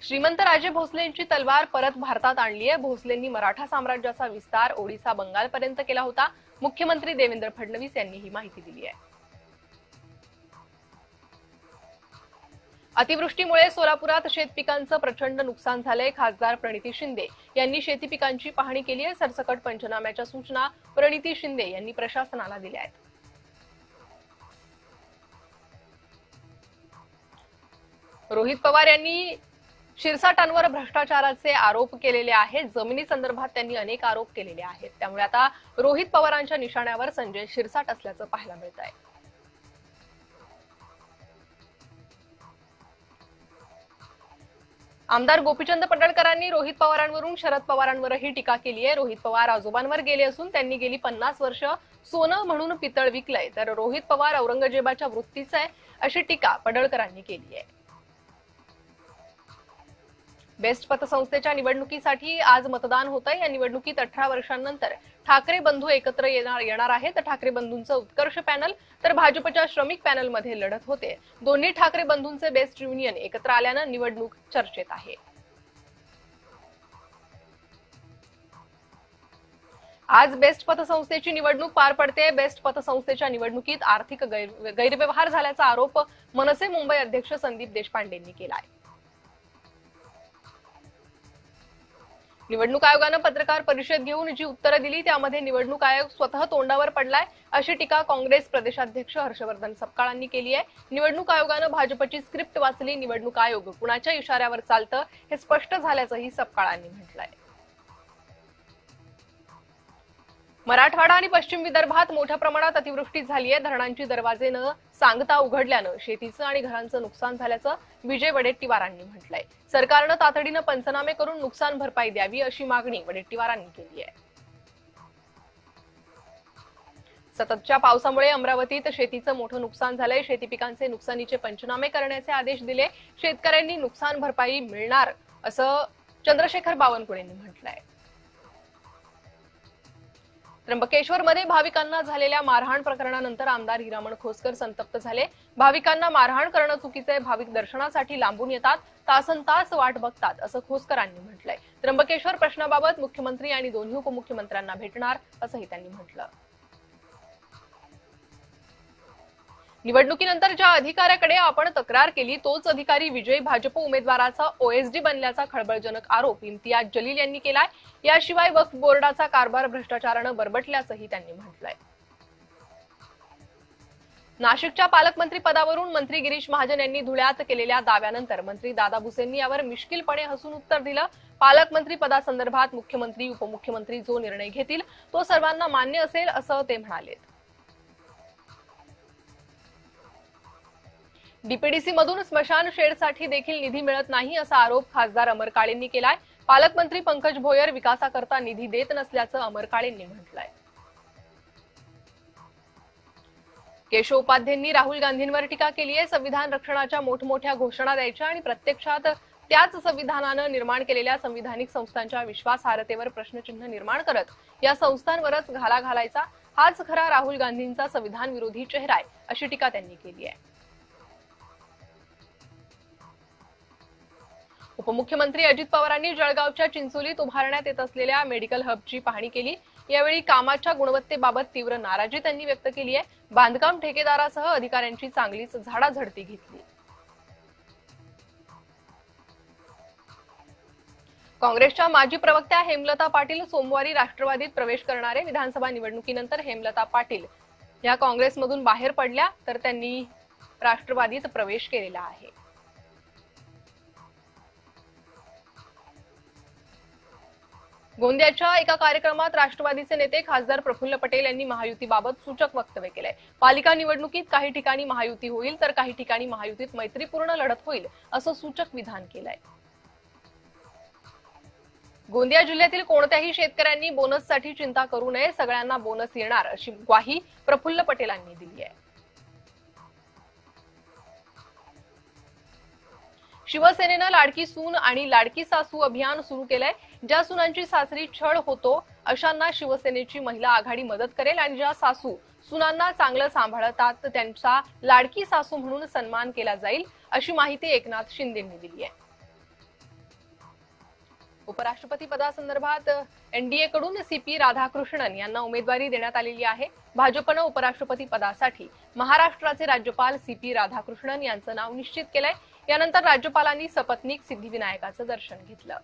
श्रीमंत राजे भोसलेंची तलवार परत भारतात आणली आहे। भोसलेंनी मराठा साम्राज्याचा विस्तार ओडिसा बंगालपर्यंत केला होता। मुख्यमंत्री देवेंद्र फडणवीस यांनी ही माहिती दिली आहे। अतिवृष्टीमुळे सोलापुरात शेतपिकांचं प्रचंड नुकसान झालंय। खासदार प्रणिती शिंदे यांनी शेती पिकांची पाहणी केली आहे। सरसकट पंचनाम्याच्या सूचना प्रणिती शिंदे यांनी प्रशासनाला दिल्या आहेत। रोहित पवार यांनी शिरसाटांवर भ्रष्टाचाराचे आरोप केलेले आहेत। जमिनी संदर्भात त्यांनी अनेक आरोप केलेले आहेत। त्यामुळे आता रोहित पवारांच्या निशाण्यावर संजय शिरसाट असल्याचं पाहायला मिळत आहे। आमदार गोपीचंद पडळकरांनी रोहित पवारांवरून शरद पवारांवरही टीका केली आहे। रोहित पवार आजोबांवर गेले असून त्यांनी गेली 50 वर्ष सोनं म्हणून पितळ विकलंय, तर रोहित पवार औरंगजेबाच्या वृत्तीचा आहे अशी टीका पडळकरांनी केली आहे। बेस्ट पतसंस्थेच्या निवडणुकीसाठी आज मतदान होतंय। या निवडणुकीत 18 वर्षांनंतर ठाकरे बंधू एकत्र येणार आहेत। ठाकरे बंधूंचं उत्कर्ष पॅनल तर भाजपच्या श्रमिक पॅनलमध्ये लढत होते। दोन्ही ठाकरे बंधूंचे बेस्ट युनियन एकत्र आल्यानं निवडणूक चर्चेत आहे। आज बेस्ट पतसंस्थेची निवडणूक पार पडते। बेस्ट पतसंस्थेच्या निवडणुकीत आर्थिक गैरव्यवहार झाल्याचा आरोप मनसे मुंबई अध्यक्ष संदीप देशपांडेंनी केलाय। निवडणूक आयोगानं पत्रकार परिषद घेऊन जी उत्तरं दिली त्यामध्ये निवडणूक आयोग स्वतः तोंडावर पडलाय अशी टीका काँग्रेस प्रदेशाध्यक्ष हर्षवर्धन सपकाळांनी केली आहे। निवडणूक आयोगानं भाजपची स्क्रिप्ट वाचली। निवडणूक आयोग कुणाच्या इशाऱ्यावर चालतं हे स्पष्ट झाल्याचंही सपकाळांनी म्हटलंय। मराठवाडा आणि पश्चिम विदर्भात मोठ्या प्रमाणात अतिवृष्टी झाली आहे। धरणांची दरवाजे न सांगता उघडल्यानं शेतीचं आणि घरांचं नुकसान झाल्याचं विजय वडेट्टीवारांनी म्हटलंय। सरकारनं तातडीनं पंचनामे करून नुकसान भरपाई द्यावी अशी मागणी वडेट्टीवारांनी केली आहे। सततच्या पावसामुळे अमरावतीत शेतीचं मोठं नुकसान झालंय। शेती पिकांचे नुकसानीचे पंचनामे करण्याचे आदेश दिले। शेतकऱ्यांनी नुकसान भरपाई मिळणार असं चंद्रशेखर बावनकुळेंनी म्हटलंय। त्र्यंबकेश्वरमध्ये भाविकांना झालेल्या मारहाण प्रकरणानंतर आमदार हिरामण खोसकर संतप्त झाले। भाविकांना मारहाण करणं चुकीचं आहे। भाविक दर्शनासाठी लांबून येतात, तासनतास वाट बघतात असं खोसकरांनी म्हटलंय। त्र्यंबकेश्वर प्रश्नाबाबत मुख्यमंत्री आणि दोन्ही उपमुख्यमंत्र्यांना भेटणार असंही त्यांनी म्हटलं। निवडणुकीनंतर ज्या अधिकाऱ्याकडे आपण तक्रार केली तोच अधिकारी विजयी भाजप उमेदवाराचा ओएसडी बनल्याचा खळबळजनक आरोप इम्तियाज जलील यांनी केलाय। याशिवाय वक्फ बोर्डाचा कारभार भ्रष्टाचारानं बरबटल्याचंही त्यांनी म्हटलंय। नाशिकच्या पालकमंत्री पदावरून मंत्री गिरीश महाजन यांनी धुळ्यात केलेल्या दाव्यानंतर मंत्री दादा भुसेंनी यावर मिश्किलपणे हसून उत्तर दिलं। पालकमंत्री पदासंदर्भात मुख्यमंत्री उपमुख्यमंत्री जो निर्णय घेतील तो सर्वांना मान्य असेल असं ते म्हणाले। डीपीडीसी मधून स्मशान शेडसाठी देखील निधी मिळत नाही असा आरोप खासदार अमर काळेंनी केलाय। पालकमंत्री पंकज भोयर विकासाकरता निधी देत नसल्याचं अमर काळेंनी म्हटलंय। केशव उपाध्यांनी राहुल गांधींवर टीका केली आहे। संविधान रक्षणाच्या मोठमोठ्या घोषणा द्यायच्या आणि प्रत्यक्षात त्याच संविधानानं निर्माण केलेल्या संविधानिक संस्थांच्या विश्वासार्हतेवर प्रश्नचिन्ह निर्माण करत या संस्थांवरच घाला घालायचा हाच खरा राहुल गांधींचा संविधान विरोधी चेहरा आहे अशी टीका त्यांनी केली आहे। उपमुख्यमंत्री अजित पवारांनी जळगावच्या चिंचोलीत उभारण्यात येत असलेल्या मेडिकल हबची पाहणी केली। यावेळी कामाच्या गुणवत्तेबाबत तीव्र नाराजी त्यांनी व्यक्त केली आहे। बांधकाम ठेकेदारासह अधिकाऱ्यांची चांगलीच झाडाझडती घेतली। काँग्रेसच्या माजी प्रवक्त्या हेमलता पाटील सोमवारी राष्ट्रवादीत प्रवेश करणार आहे। विधानसभा निवडणुकीनंतर हेमलता पाटील या काँग्रेसमधून बाहेर पडल्या तर त्यांनी राष्ट्रवादीत प्रवेश केलेला आहे। गोंदियाच्या एका कार्यक्रमात राष्ट्रवादीचे नेते खासदार प्रफुल्ल पटेल यांनी महायुतीबाबत सूचक वक्तव्य केलंय। पालिका निवडणुकीत काही ठिकाणी महायुती होईल तर काही ठिकाणी महायुतीत मैत्रीपूर्ण लढत होईल असं सूचक विधान केलंय। गोंदिया जिल्ह्यातील कोणत्याही शेतकऱ्यांनी बोनससाठी चिंता करू नये, सगळ्यांना बोनस येणार अशी ग्वाही प्रफुल्ल पटेलांनी दिली आहे। शिवसेनेनं लाडकी सून आणि लाडकी सासू अभियान सुरू केलंय। ज्या सुनांची सासरी छळ होतो अशांना शिवसेनेची महिला आघाडी मदत करेल आणि ज्या सासू सुनांना चांगलं सांभाळतात त्यांचा लाडकी सासू म्हणून सन्मान केला जाईल अशी माहिती एकनाथ शिंदेंनी दिली आहे। उपराष्ट्रपती पदासंदर्भात एनडीए कडून सीपी राधाकृष्णन यांना उमेदवारी देण्यात आलेली आहे। भाजपनं उपराष्ट्रपती पदासाठी महाराष्ट्राचे राज्यपाल सीपी राधाकृष्णन यांचं नाव निश्चित केलंय। यानंतर राज्यपालांनी सपत्नीक सिद्धिविनायकाचं दर्शन घेतलं।